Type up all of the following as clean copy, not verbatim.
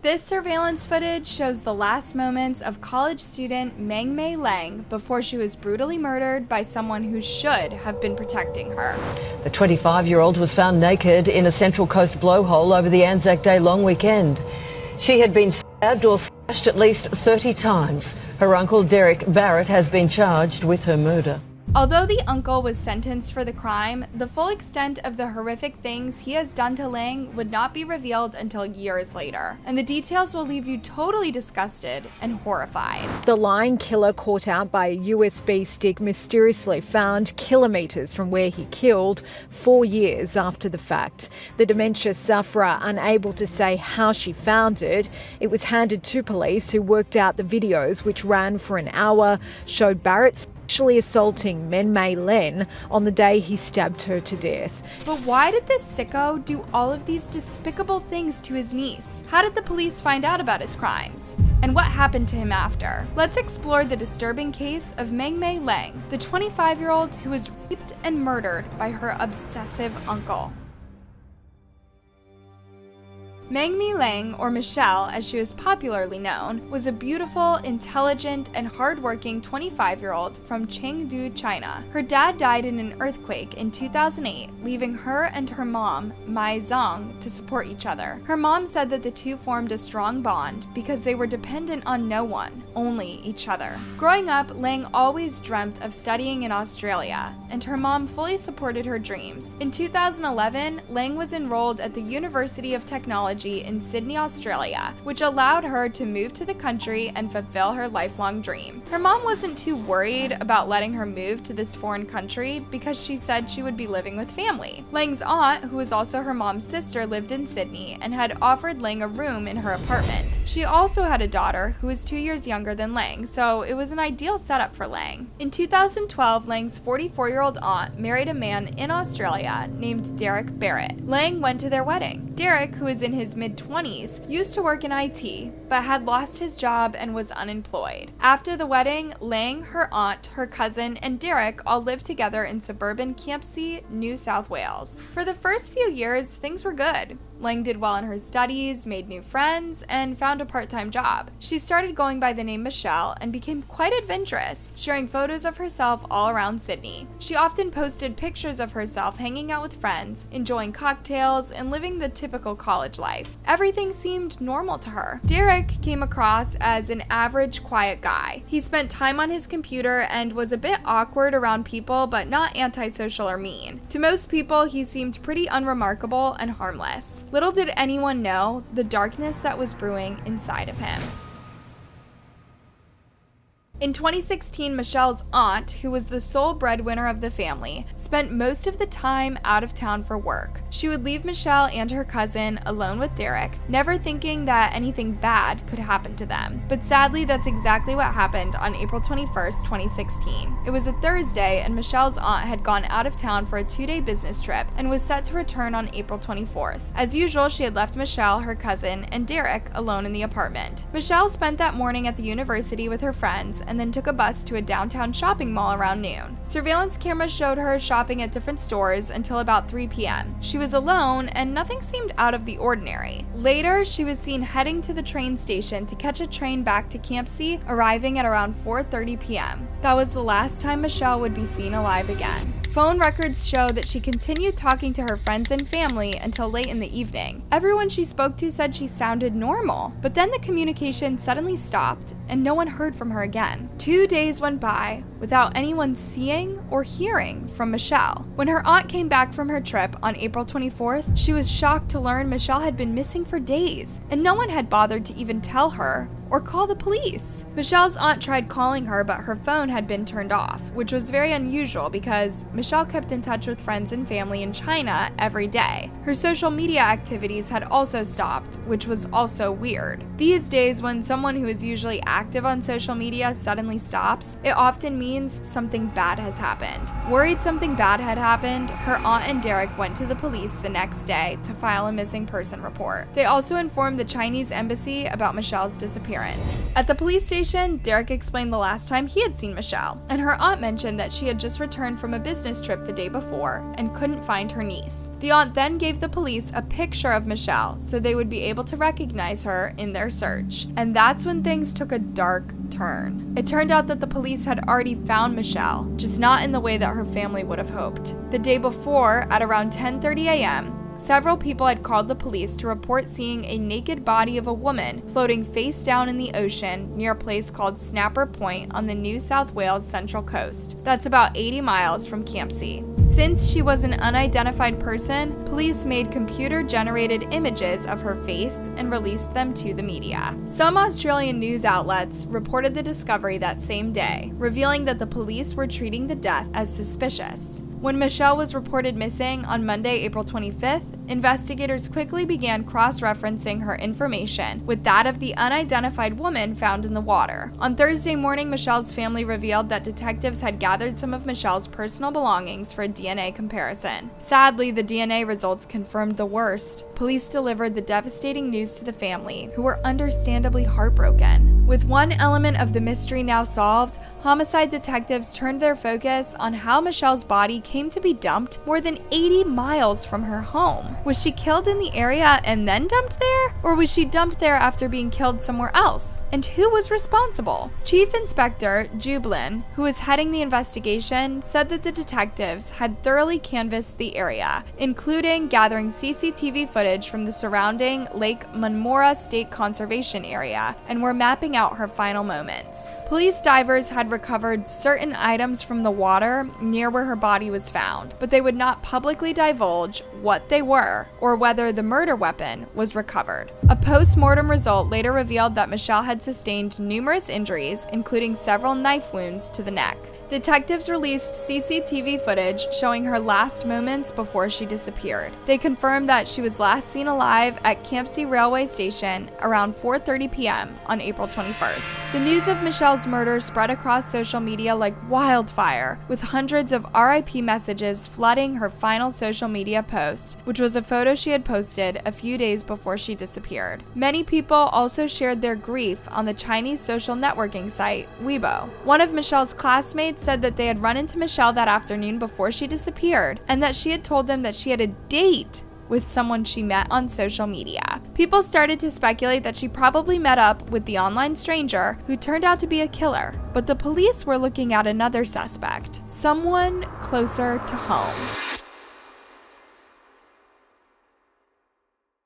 This surveillance footage shows the last moments of college student Mengmei Leng before she was brutally murdered by someone who should have been protecting her. The 25-year-old was found naked in a Central Coast blowhole over the Anzac Day long weekend. She had been stabbed or slashed at least 30 times. Her uncle, Derek Barrett, has been charged with her murder. Although the uncle was sentenced for the crime, the full extent of the horrific things he has done to Leng would not be revealed until years later, and the details will leave you totally disgusted and horrified. The lying killer caught out by a USB stick mysteriously found kilometres from where he killed 4 years after the fact. The dementia sufferer unable to say how she found it, it was handed to police who worked out the videos, which ran for an hour, showed Barrett sexually assaulting Mengmei Leng on the day he stabbed her to death. But why did this sicko do all of these despicable things to his niece? How did the police find out about his crimes? And what happened to him after? Let's explore the disturbing case of Mengmei Leng, the 25-year-old who was raped and murdered by her obsessive uncle. Mengmei Leng, or Michelle as she was popularly known, was a beautiful, intelligent, and hardworking 25-year-old from Chengdu, China. Her dad died in an earthquake in 2008, leaving her and her mom, Mai Zong, to support each other. Her mom said that the two formed a strong bond because they were dependent on no one, only each other. Growing up, Leng always dreamt of studying in Australia, and her mom fully supported her dreams. In 2011, Leng was enrolled at the University of Technology in Sydney, Australia, which allowed her to move to the country and fulfill her lifelong dream. Her mom wasn't too worried about letting her move to this foreign country because she said she would be living with family. Leng's aunt, who was also her mom's sister, lived in Sydney and had offered Leng a room in her apartment. She also had a daughter who was 2 years younger than Leng, so it was an ideal setup for Leng. In 2012, Leng's 44-year-old aunt married a man in Australia named Derek Barrett. Leng went to their wedding. Derek, who was in his mid-20s, used to work in IT, but had lost his job and was unemployed. After the wedding, Leng, her aunt, her cousin, and Derek all lived together in suburban Campsie, New South Wales. For the first few years, things were good. Leng did well in her studies, made new friends, and found a part-time job. She started going by the name Michelle and became quite adventurous, sharing photos of herself all around Sydney. She often posted pictures of herself hanging out with friends, enjoying cocktails, and living the typical college life. Everything seemed normal to her. Derek came across as an average, quiet guy. He spent time on his computer and was a bit awkward around people, but not antisocial or mean. To most people, he seemed pretty unremarkable and harmless. Little did anyone know the darkness that was brewing inside of him. In 2016, Michelle's aunt, who was the sole breadwinner of the family, spent most of the time out of town for work. She would leave Michelle and her cousin alone with Derek, never thinking that anything bad could happen to them. But sadly, that's exactly what happened on April 21st, 2016. It was a Thursday, and Michelle's aunt had gone out of town for a 2-day business trip and was set to return on April 24th. As usual, she had left Michelle, her cousin, and Derek alone in the apartment. Michelle spent that morning at the university with her friends and then took a bus to a downtown shopping mall around noon. Surveillance cameras showed her shopping at different stores until about 3 p.m. She was alone and nothing seemed out of the ordinary. Later, she was seen heading to the train station to catch a train back to Campsie, arriving at around 4:30 p.m. That was the last time Michelle would be seen alive again. Phone records show that she continued talking to her friends and family until late in the evening. Everyone she spoke to said she sounded normal, but then the communication suddenly stopped and no one heard from her again. 2 days went by without anyone seeing or hearing from Michelle. When her aunt came back from her trip on April 24th, she was shocked to learn Michelle had been missing for days, and no one had bothered to even tell her or call the police. Michelle's aunt tried calling her, but her phone had been turned off, which was very unusual because Michelle kept in touch with friends and family in China every day. Her social media activities had also stopped, which was also weird. These days, when someone who is usually active on social media suddenly stops, it often means something bad has happened. Worried something bad had happened, her aunt and Derek went to the police the next day to file a missing person report. They also informed the Chinese embassy about Michelle's disappearance. disappearance. At the police station, Derek explained the last time he had seen Michelle, and her aunt mentioned that she had just returned from a business trip the day before and couldn't find her niece. The aunt then gave the police a picture of Michelle so they would be able to recognize her in their search. And that's when things took a dark turn. It turned out that the police had already found Michelle, just not in the way that her family would have hoped. The day before, at around 10:30 a.m., several people had called the police to report seeing a naked body of a woman floating face down in the ocean near a place called Snapper Point on the New South Wales Central Coast. That's about 80 miles from Campsie. Since she was an unidentified person, police made computer-generated images of her face and released them to the media. Some Australian news outlets reported the discovery that same day, revealing that the police were treating the death as suspicious. When Michelle was reported missing on Monday, April 25th, investigators quickly began cross-referencing her information with that of the unidentified woman found in the water. On Thursday morning, Michelle's family revealed that detectives had gathered some of Michelle's personal belongings for a DNA comparison. Sadly, the DNA results confirmed the worst. Police delivered the devastating news to the family, who were understandably heartbroken. With one element of the mystery now solved, homicide detectives turned their focus on how Michelle's body came to be dumped more than 80 miles from her home. Was she killed in the area and then dumped there? Or was she dumped there after being killed somewhere else? And who was responsible? Chief Inspector Jublin, who was heading the investigation, said that the detectives had thoroughly canvassed the area, including gathering CCTV footage from the surrounding Lake Munmora State Conservation Area, and were mapping out her final moments. Police divers had recovered certain items from the water near where her body was found, but they would not publicly divulge what they were or whether the murder weapon was recovered. A post-mortem result later revealed that Michelle had sustained numerous injuries, including several knife wounds to the neck. Detectives released CCTV footage showing her last moments before she disappeared. They confirmed that she was last seen alive at Campsie Railway Station around 4:30 p.m. on April 21st. The news of Michelle's murder spread across social media like wildfire, with hundreds of RIP messages flooding her final social media post, which was a photo she had posted a few days before she disappeared. Many people also shared their grief on the Chinese social networking site Weibo. One of Michelle's classmates said that they had run into Michelle that afternoon before she disappeared, and that she had told them that she had a date with someone she met on social media. People started to speculate that she probably met up with the online stranger who turned out to be a killer, but the police were looking at another suspect, someone closer to home.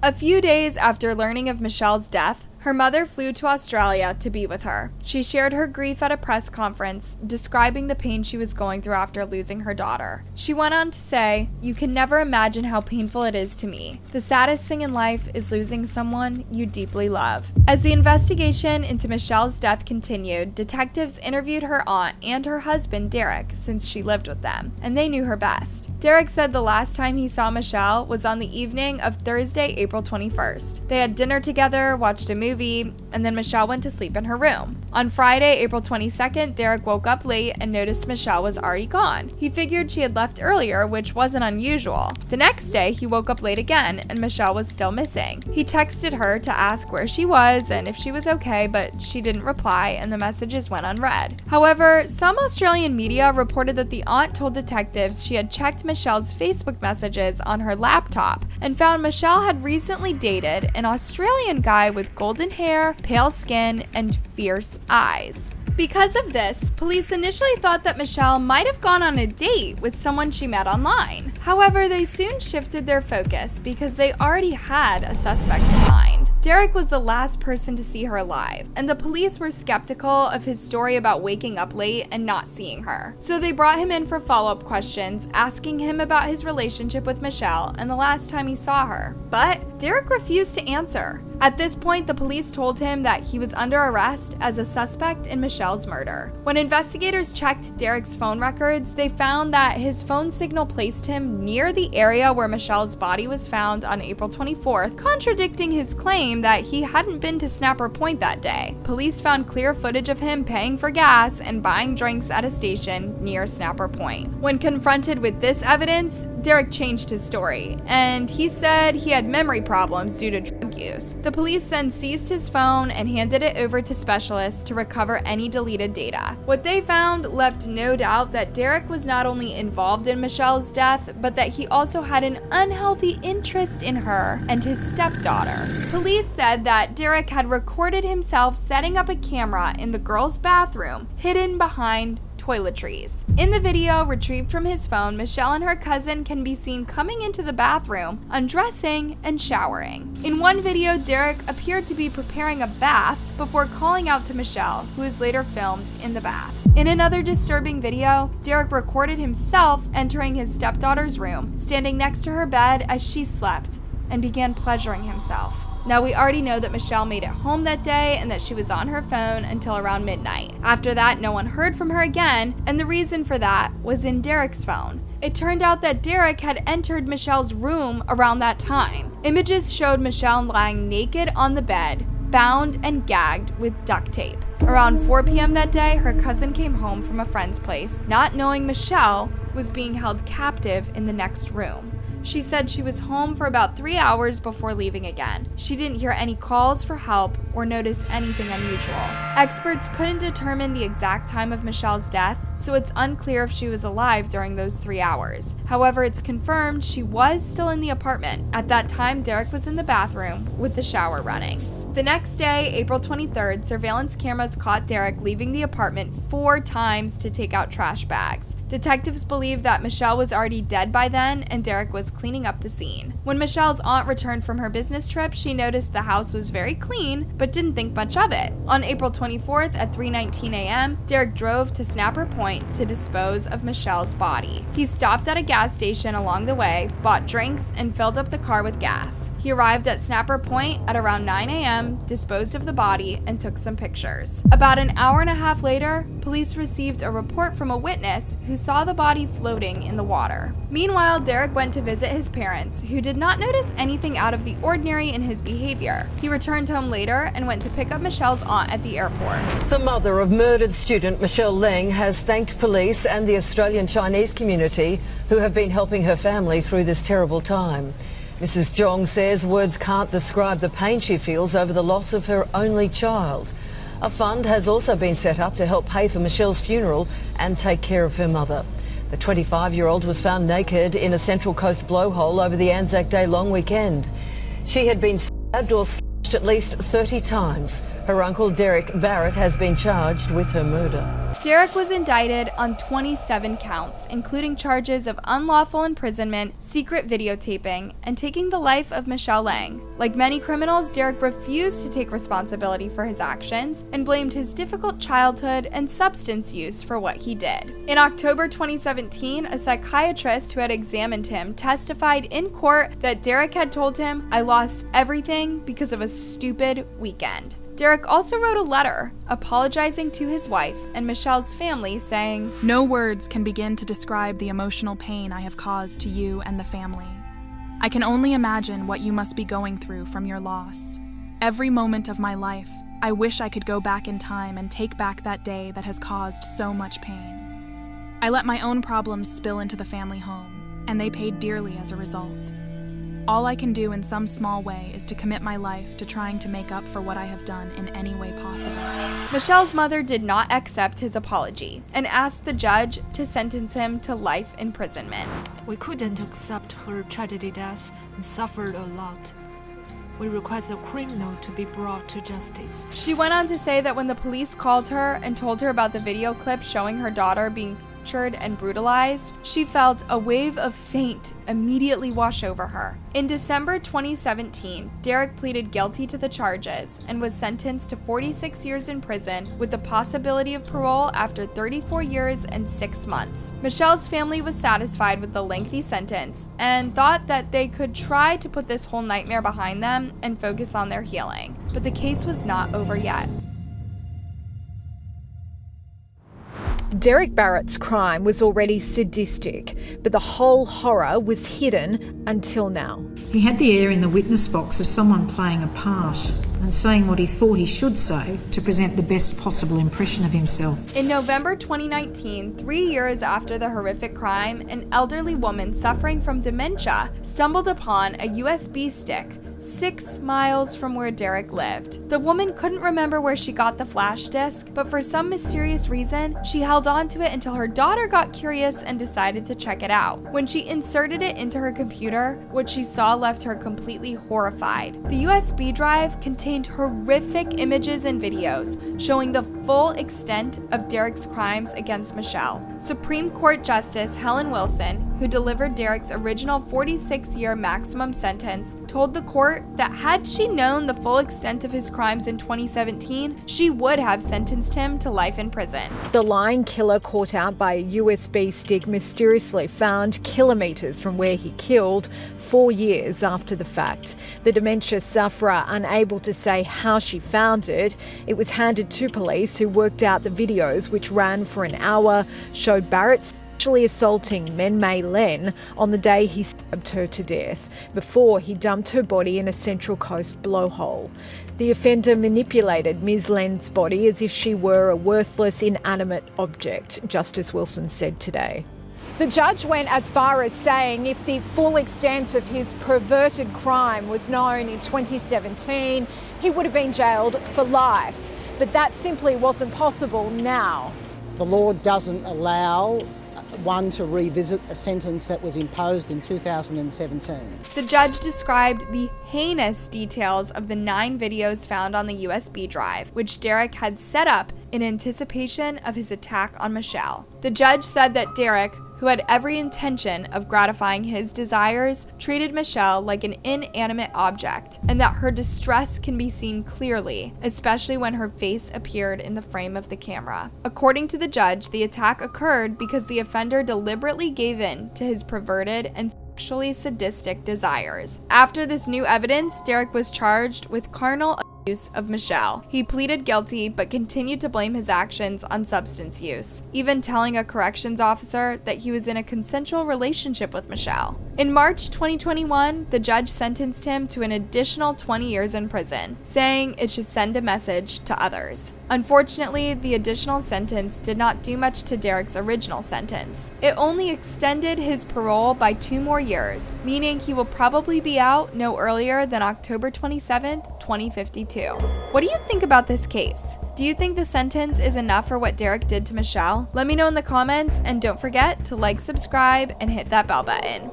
A few days after learning of Michelle's death, her mother flew to Australia to be with her. She shared her grief at a press conference, describing the pain she was going through after losing her daughter. She went on to say, "You can never imagine how painful it is to me. The saddest thing in life is losing someone you deeply love." As the investigation into Michelle's death continued, detectives interviewed her aunt and her husband, Derek, since she lived with them, and they knew her best. Derek said the last time he saw Michelle was on the evening of Thursday, April 21st. They had dinner together, watched a movie, and then Michelle went to sleep in her room. On Friday, April 22nd, Derek woke up late and noticed Michelle was already gone. He figured she had left earlier, which wasn't unusual. The next day, he woke up late again, and Michelle was still missing. He texted her to ask where she was and if she was okay, but she didn't reply, and the messages went unread. However, some Australian media reported that the aunt told detectives she had checked Michelle's Facebook messages on her laptop and found Michelle had recently dated an Australian guy with golden hair, pale skin, and fierce eyes. Because of this, police initially thought that Michelle might have gone on a date with someone she met online. However, they soon shifted their focus because they already had a suspect in mind. Derek was the last person to see her alive, and the police were skeptical of his story about waking up late and not seeing her. So they brought him in for follow-up questions, asking him about his relationship with Michelle and the last time he saw her. But Derek refused to answer. At this point, the police told him that he was under arrest as a suspect in Michelle's murder. When investigators checked Derek's phone records, they found that his phone signal placed him near the area where Michelle's body was found on April 24th, contradicting his claim that he hadn't been to Snapper Point that day. Police found clear footage of him paying for gas and buying drinks at a station near Snapper Point. When confronted with this evidence, Derek changed his story, and he said he had memory problems due to drug use. The police then seized his phone and handed it over to specialists to recover any deleted data. What they found left no doubt that Derek was not only involved in Michelle's death, but that he also had an unhealthy interest in her and his stepdaughter. Police said that Derek had recorded himself setting up a camera in the girl's bathroom, hidden behind toiletries. In the video retrieved from his phone, Michelle and her cousin can be seen coming into the bathroom, undressing, and showering. In one video, Derek appeared to be preparing a bath before calling out to Michelle, who is later filmed in the bath. In another disturbing video, Derek recorded himself entering his stepdaughter's room, standing next to her bed as she slept, and began pleasuring himself. Now, we already know that Michelle made it home that day and that she was on her phone until around midnight. After that, no one heard from her again, and the reason for that was in Derek's phone. It turned out that Derek had entered Michelle's room around that time. Images showed Michelle lying naked on the bed, bound and gagged with duct tape. Around 4 p.m. that day, her cousin came home from a friend's place, not knowing Michelle was being held captive in the next room. She said she was home for about 3 hours before leaving again. She didn't hear any calls for help or notice anything unusual. Experts couldn't determine the exact time of Michelle's death, so it's unclear if she was alive during those 3 hours. However, it's confirmed she was still in the apartment. At that time, Derek was in the bathroom with the shower running. The next day, April 23rd, surveillance cameras caught Derek leaving the apartment 4 times to take out trash bags. Detectives believe that Michelle was already dead by then and Derek was cleaning up the scene. When Michelle's aunt returned from her business trip, she noticed the house was very clean, but didn't think much of it. On April 24th at 3:19 a.m., Derek drove to Snapper Point to dispose of Michelle's body. He stopped at a gas station along the way, bought drinks, and filled up the car with gas. He arrived at Snapper Point at around 9 a.m., disposed of the body, and took some pictures. About an hour and a half later, police received a report from a witness who saw the body floating in the water. Meanwhile, Derek went to visit his parents, who did not notice anything out of the ordinary in his behavior. He returned home later and went to pick up Michelle's aunt at the airport. The mother of murdered student Mengmei Leng has thanked police and the Australian Chinese community who have been helping her family through this terrible time. Mrs. Zhong says words can't describe the pain she feels over the loss of her only child. A fund has also been set up to help pay for Michelle's funeral and take care of her mother. The 25-year-old was found naked in a Central Coast blowhole over the Anzac Day long weekend. She had been stabbed or slashed at least 30 times. Her uncle, Derek Barrett, has been charged with her murder. Derek was indicted on 27 counts, including charges of unlawful imprisonment, secret videotaping, and taking the life of Mengmei Leng. Like many criminals, Derek refused to take responsibility for his actions and blamed his difficult childhood and substance use for what he did. In October 2017, a psychiatrist who had examined him testified in court that Derek had told him, "I lost everything because of a stupid weekend." Derek also wrote a letter apologizing to his wife and Michelle's family, saying, "No words can begin to describe the emotional pain I have caused to you and the family. I can only imagine what you must be going through from your loss. Every moment of my life, I wish I could go back in time and take back that day that has caused so much pain. I let my own problems spill into the family home, and they paid dearly as a result. All I can do in some small way is to commit my life to trying to make up for what I have done in any way possible." Michelle's mother did not accept his apology and asked the judge to sentence him to life imprisonment. "We couldn't accept her tragedy death and suffered a lot. We request a criminal to be brought to justice." She went on to say that when the police called her and told her about the video clip showing her daughter being and brutalized, she felt a wave of faint immediately wash over her. In December 2017, Derek pleaded guilty to the charges and was sentenced to 46 years in prison with the possibility of parole after 34 years and 6 months. Michelle's family was satisfied with the lengthy sentence and thought that they could try to put this whole nightmare behind them and focus on their healing. But the case was not over yet. Derek Barrett's crime was already sadistic, but the whole horror was hidden until now. He had the air in the witness box of someone playing a part. and saying what he thought he should say to present the best possible impression of himself. In November 2019, 3 years after the horrific crime, an elderly woman suffering from dementia stumbled upon a USB stick 6 miles from where Derek lived. The woman couldn't remember where she got the flash disc, but for some mysterious reason, she held on to it until her daughter got curious and decided to check it out. When she inserted it into her computer, what she saw left her completely horrified. The USB drive contained horrific images and videos showing the full extent of Derek's crimes against Michelle. Supreme Court Justice Helen Wilson, who delivered Derek's original 46-year maximum sentence, told the court that had she known the full extent of his crimes in 2017, she would have sentenced him to life in prison. The lying killer caught out by a USB stick mysteriously found kilometres from where he killed 4 years after the fact. The dementia sufferer unable to say how she found it, it was handed to police who worked out the videos, which ran for an hour, showed Barrett sexually assaulting Mengmei Leng on the day he stabbed her to death, before he dumped her body in a Central Coast blowhole. The offender manipulated Ms. Leng's body as if she were a worthless, inanimate object, Justice Wilson said today. The judge went as far as saying if the full extent of his perverted crime was known in 2017, he would have been jailed for life. But that simply wasn't possible now. The law doesn't allow one to revisit a sentence that was imposed in 2017. The judge described the heinous details of the 9 videos found on the USB drive, which Derek had set up in anticipation of his attack on Michelle. The judge said that Derek, who had every intention of gratifying his desires, treated Michelle like an inanimate object, and that her distress can be seen clearly, especially when her face appeared in the frame of the camera. According to the judge, the attack occurred because the offender deliberately gave in to his perverted and sexually sadistic desires. After this new evidence, Derek was charged with carnal abuse of Michelle. He pleaded guilty but continued to blame his actions on substance use, even telling a corrections officer that he was in a consensual relationship with Michelle. In March 2021, the judge sentenced him to an additional 20 years in prison, saying it should send a message to others. Unfortunately, the additional sentence did not do much to Derek's original sentence. It only extended his parole by 2 more years, meaning he will probably be out no earlier than October 27th, 2052. What do you think about this case? Do you think the sentence is enough for what Derek did to Michelle? Let me know in the comments, and don't forget to like, subscribe, and hit that bell button.